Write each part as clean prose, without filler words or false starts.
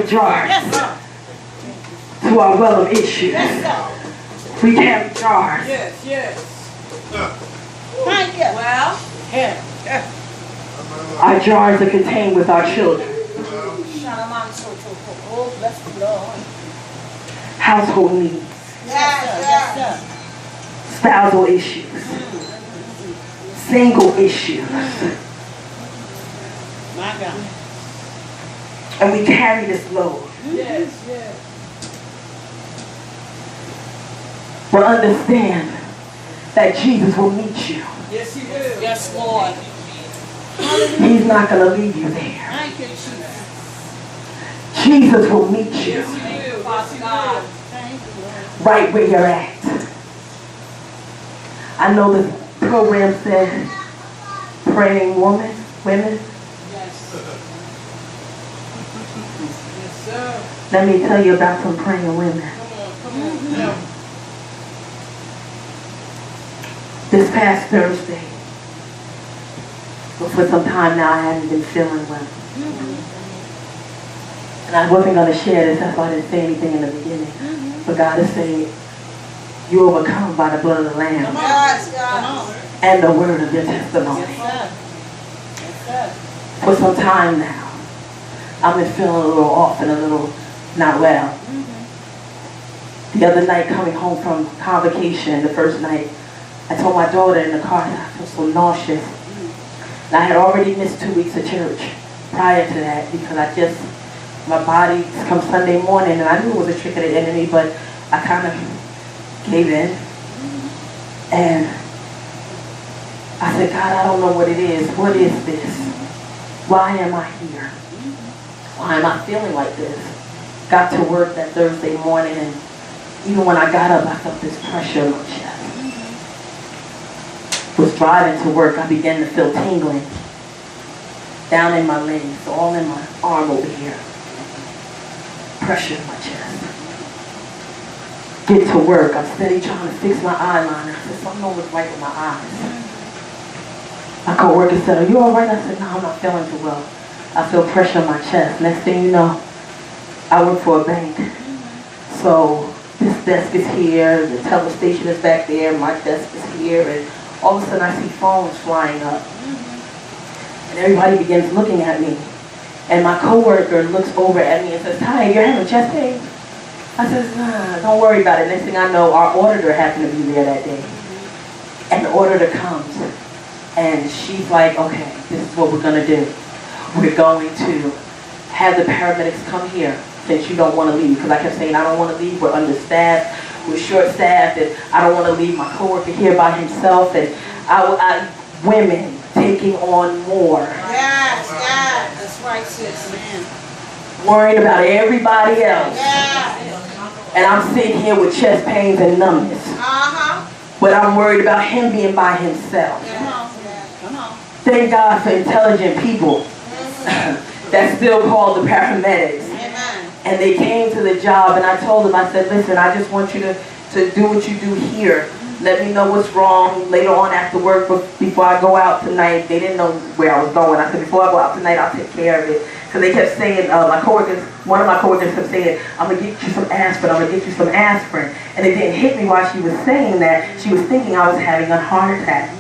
jars to our well of issues. We carry jars. Yes, yes. Thank you. Well, yeah. Our jars are contained with our children. Oh, bless the Lord. Household needs. Yes, Spousal issues. Single issues. my God. And we carry this load. Yes, yes. But understand that Jesus will meet you. Yes, He will. Yes, Lord. He's not going to leave you there. Thank you, Jesus. Jesus will meet you Yes, He will. Yes, He will. Thank you, Lord. right where you're at. I know the program said praying women. Yes. Yes, sir. Let me tell you about some praying women. Come on. Yeah. This past Thursday, for some time now, I hadn't been feeling well. And I wasn't going to share this, that's why I didn't say anything in the beginning. But God is saying, you overcome by the blood of the Lamb and the word of your testimony. Yes, sir. For some time now, I've been feeling a little off and a little not well. The other night, coming home from convocation, the first night, I told my daughter in the car that I feel so nauseous. And I had already missed 2 weeks of church prior to that because my body, come Sunday morning, and I knew it was a trick of the enemy, but I kind of gave in. And I said, God, I don't know what it is. What is this? Why am I here? Why am I feeling like this? Got to work that Thursday morning, and even when I got up, I felt this pressure in my chest. Was driving to work, I began to feel tingling down in my legs, all in my arm over here. Pressure in my chest. Get to work, I'm steady trying to fix my eyeliner. I said, something was right with my eyes. My co-worker said, are you all right? I said, no, I'm not feeling too well. I feel pressure in my chest. Next thing you know, I work for a bank. So this desk is here, the teller station is back there, my desk is here, and all of a sudden I see phones flying up. And everybody begins looking at me. And my coworker looks over at me and says, Tayae, you're having chest pain? I said, nah, don't worry about it. Next thing I know, our auditor happened to be there that day. And the auditor comes. And she's like, okay, this is what we're going to do. We're going to have the paramedics come here since you don't want to leave. Because I kept saying, I don't want to leave. We're understaffed. We're short-staffed. And I don't want to leave my coworker here by himself. And women taking on more. Yes, yes. That's right, sis. Man. Worrying about everybody else. Yes. And I'm sitting here with chest pains and numbness. But I'm worried about him being by himself. Come on. Come on. Thank God for intelligent people that still called the paramedics. Amen. And they came to the job, and I told them, I said, listen, I just want you to do what you do here. Let me know what's wrong later on after work, but before I go out tonight. They didn't know where I was going. I said, before I go out tonight, I'll take care of it. So they kept saying, one of my coworkers kept saying, I'm going to get you some aspirin, I'm going to get you some aspirin. And it didn't hit me while she was saying that. She was thinking I was having a heart attack.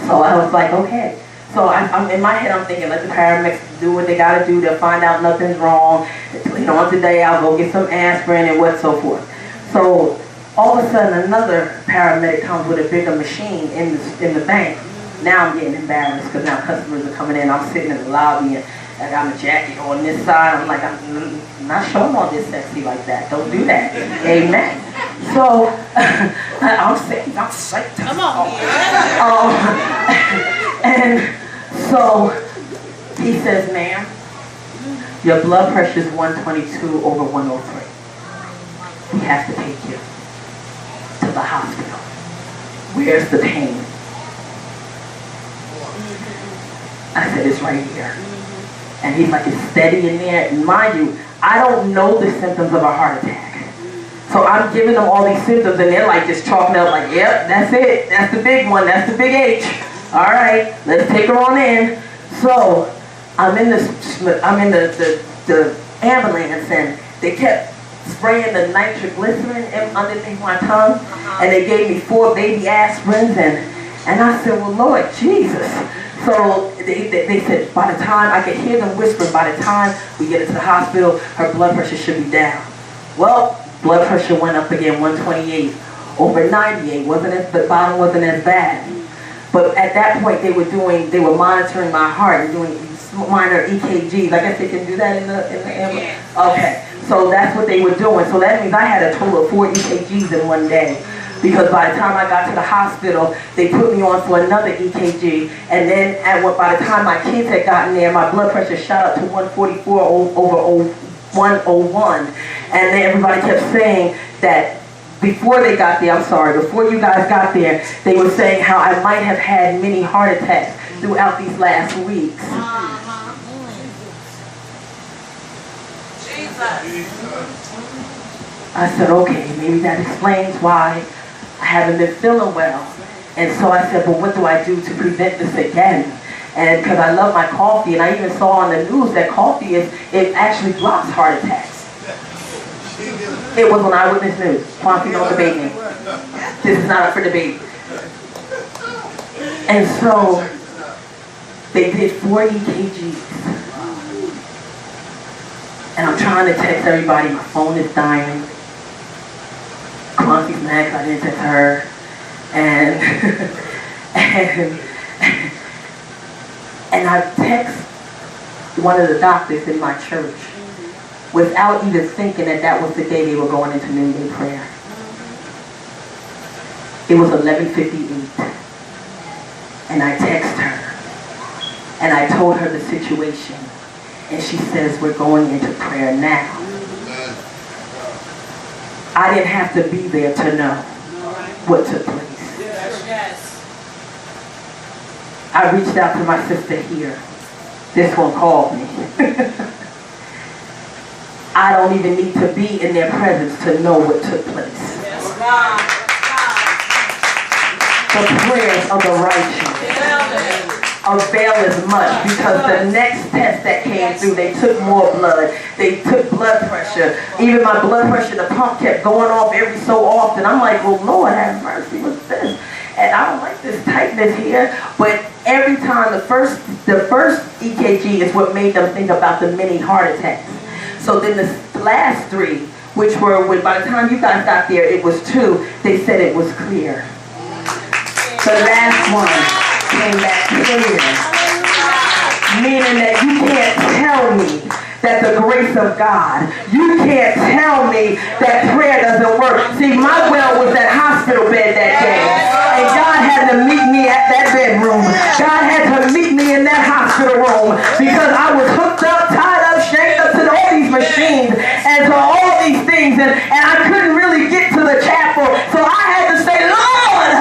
So I was like, okay. So I'm in my head, I'm thinking, let the paramedics do what they got to do. They'll find out nothing's wrong. Later on today, I'll go get some aspirin and what so forth. So all of a sudden, another paramedic comes with a bigger machine in the bank. Now I'm getting embarrassed because now customers are coming in. I'm sitting in the lobby and I got my jacket on this side. I'm like, I'm not showing all this sexy like that. Don't do that. Amen. So I'm saying, I'm psyched. Come on. And so he says, ma'am, your blood pressure is 122 over 103. We have to take you to the hospital. Where's the pain? I said, it's right here. And he's like, it's steady in there. And mind you, I don't know the symptoms of a heart attack. So I'm giving them all these symptoms, and they're like just chalking up like, yep, that's it. That's the big one. That's the big H. All right, let's take her on in. So I'm in the ambulance, and they kept spraying the nitroglycerin underneath my tongue, and they gave me 4 baby aspirins, and I said, well, Lord Jesus. So they said, by the time, I could hear them whispering, by the time we get into the hospital, her blood pressure should be down. Well, blood pressure went up again, 128 over 98. The bottom wasn't as bad. But at that point, they were monitoring my heart and doing minor EKGs. I guess they can do that in the ambulance. Okay, so that's what they were doing. So that means I had a total of 4 EKGs in one day. Because by the time I got to the hospital, they put me on for another EKG, and then by the time my kids had gotten there, my blood pressure shot up to 144 over 101, and then everybody kept saying that before they got there, before you guys got there, they were saying how I might have had many heart attacks throughout these last weeks. I said, okay, maybe that explains why I haven't been feeling well. And so I said, well, what do I do to prevent this again? And because I love my coffee, and I even saw on the news that coffee it actually blocks heart attacks. It was on Eyewitness News. Coffee, don't debate me. This is not up for debate. And so they did 4 EKGs. And I'm trying to text everybody. My phone is dying. Concy's next, I didn't text her. And I text one of the doctors in my church without even thinking that was the day they were going into noonday prayer. It was 11:58. And I text her. And I told her the situation. And she says, we're going into prayer now. I didn't have to be there to know what took place. Yes. I reached out to my sister here. This one called me. I don't even need to be in their presence to know what took place. Yes, God. The prayers of the righteous availeth much, because the next test that came through, they took more blood. They took blood pressure. Even my blood pressure, the pump kept going off every so often. I'm like, well, Lord have mercy, what's this? And I don't like this tightness here. But every time, the first EKG is what made them think about the many heart attacks. So then the last 3, which were, by the time you guys got there, it was 2, they said it was clear. The last one came back clear. Meaning that you can't tell me that the grace of God, you can't tell me that prayer doesn't work. See, my well was that hospital bed that day. And God had to meet me at that bedroom. God had to meet me in that hospital room, because I was hooked up, tied up, shanked up to all these machines and to all these things. And I couldn't really get to the chapel. So I had to say, Lord,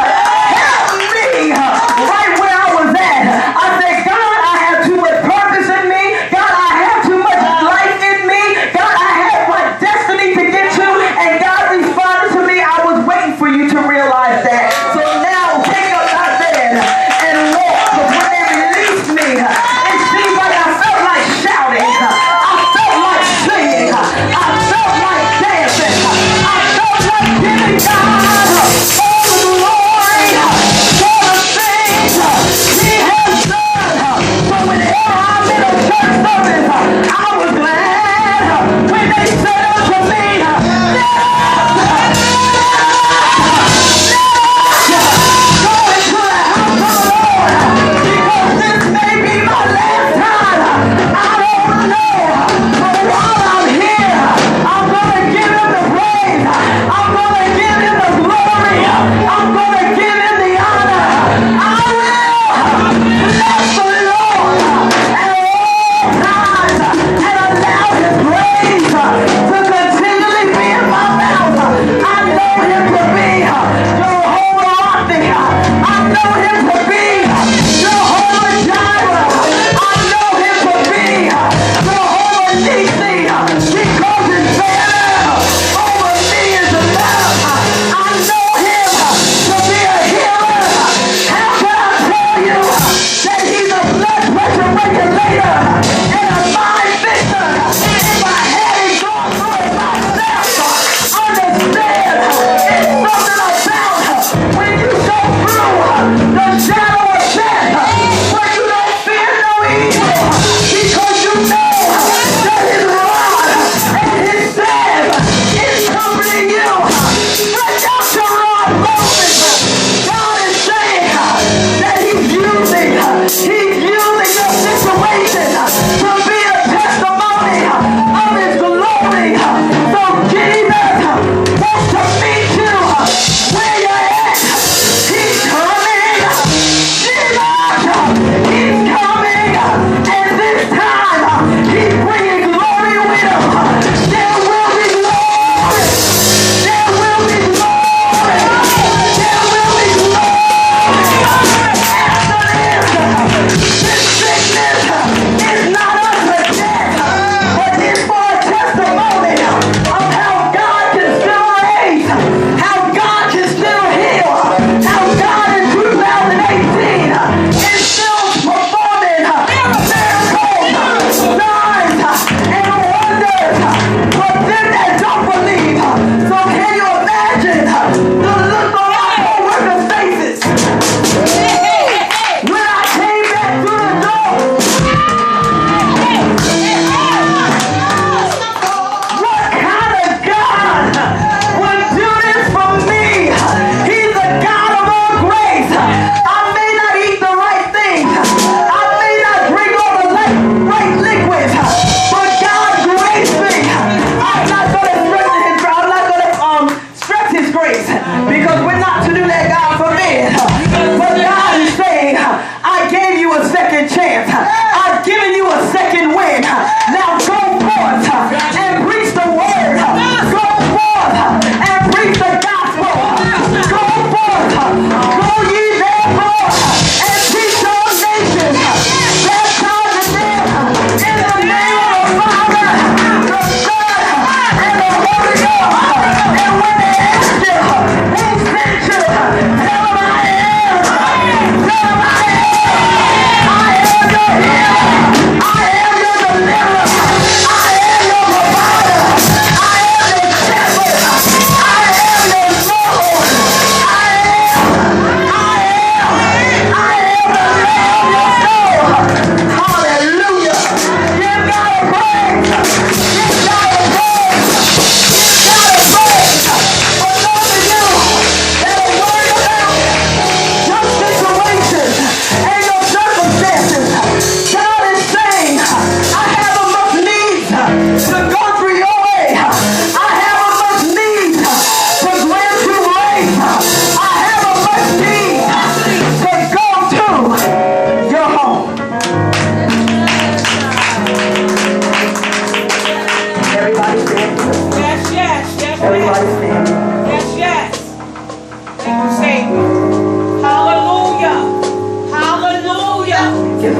help me right where I was at. I said, God, I have too much purpose in me. God, I have too much life in me. God, I have my destiny to get to. And God responded to me, I was waiting for you to realize that. So now take up thy bed and walk. Because when they released me, it seemed like I felt like shouting. I felt like singing. I felt like dancing. I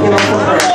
Give us some praise.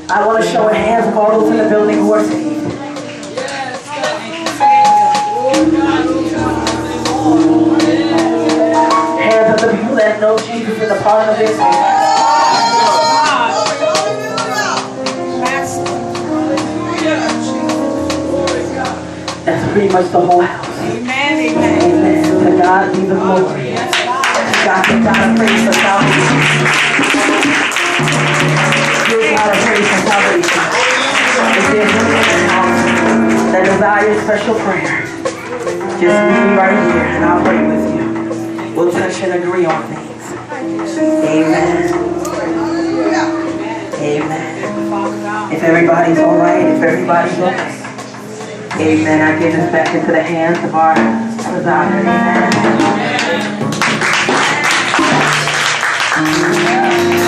I want to show a hands of all those in the building who are saved. Hands of the people that know Jesus in the pardon of their sins. That's pretty much the whole house. Amen, amen. Amen. To God be the glory. God, give God a praise for salvation. Give God a praise for salvation. If there's anyone in the house that desires special prayer, just meet me right here and I'll pray with you. We'll touch and agree on things. Amen. Amen. If everybody's all right, if everybody's okay. Amen. I give this back into the hands of our presider. Amen.